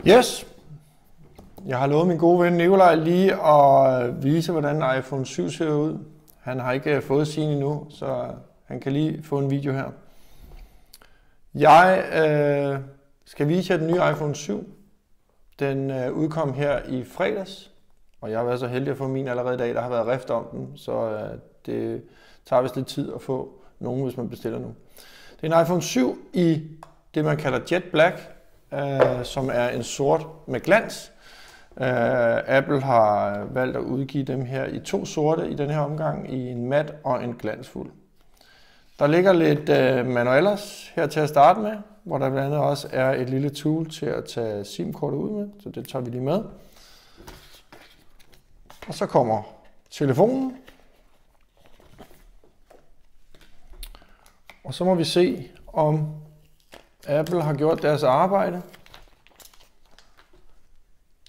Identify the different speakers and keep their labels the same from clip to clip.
Speaker 1: Yes, jeg har lovet min gode ven Nikolaj lige at vise, hvordan iPhone 7 ser ud. Han har ikke fået sin endnu, så han kan lige få en video her. Jeg skal vise jer den nye iPhone 7. Den udkom her i fredags, og jeg har været så heldig at få min allerede i dag. Der har været rift om den, så det tager vist lidt tid at få nogen, hvis man bestiller nu. Det er en iPhone 7 i det, man kalder Jet Black, som er en sort med glans. Apple har valgt at udgive dem her i to sorte i den her omgang, i en mat og en glansfuld. Der ligger lidt manualers her til at starte med, hvor der blandt andet også er et lille tool til at tage SIM-kortet ud med, så det tager vi lige med. Og så kommer telefonen. Og så må vi se, om Apple har gjort deres arbejde.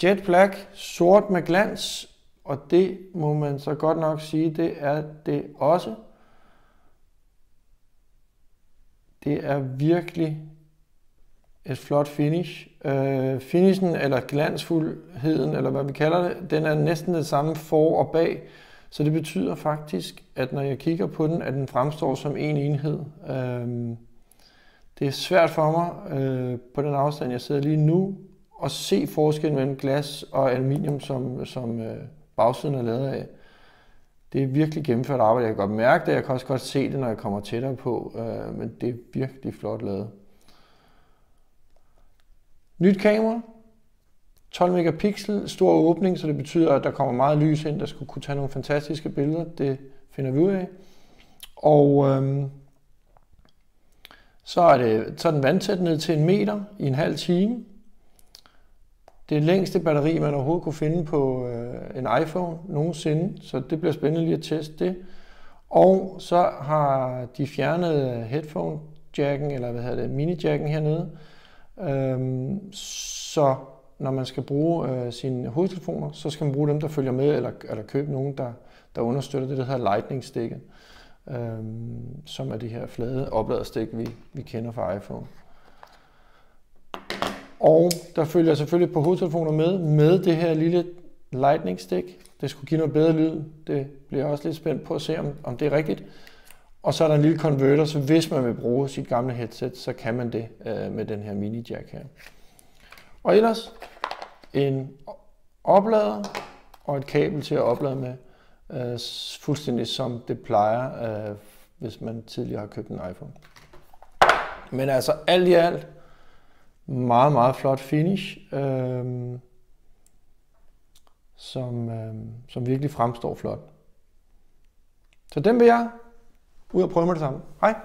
Speaker 1: Jet Black, sort med glans, og det må man så godt nok sige, det er det også. Det er virkelig et flot finish. Finishen, eller glansfuldheden, eller hvad vi kalder det, den er næsten det samme for og bag. Så det betyder faktisk, at når jeg kigger på den, at den fremstår som en enhed. Det er svært for mig på den afstand, jeg sidder lige nu, at se forskellen mellem glas og aluminium, som bagsiden er lavet af. Det er virkelig gennemført arbejde. Jeg kan godt mærke det, jeg kan også godt se det, når jeg kommer tættere på, men det er virkelig flot lavet. Nyt kamera, 12 megapixel, stor åbning, så det betyder, at der kommer meget lys ind, der skulle kunne tage nogle fantastiske billeder. Det finder vi ud af. Og så er den vandtæt ned til 1 meter i en halv time. Det er det længste batteri, man overhovedet kunne finde på en iPhone nogensinde, så det bliver spændende lige at teste det. Og så har de fjernet headphone-jacken, eller mini-jacken hernede. Så når man skal bruge sine hovedtelefoner, så skal man bruge dem, der følger med, eller købe nogen, der understøtter det, der hedder Lightning-stikket, som er det her flade opladerstik, vi kender fra iPhone. Og der følger selvfølgelig på hovedtelefoner med det her lille Lightning-stik. Det skulle give noget bedre lyd. Det bliver jeg også lidt spændt på at se, om det er rigtigt. Og så er der en lille converter, så hvis man vil bruge sit gamle headset, så kan man det med den her mini-jack her. Og ellers en oplader og et kabel til at oplade med, fuldstændig som det plejer, hvis man tidligere har købt en iPhone. Men altså alt i alt, meget, meget flot finish, som virkelig fremstår flot. Så den vil jeg ud og prøve med det samme. Hej!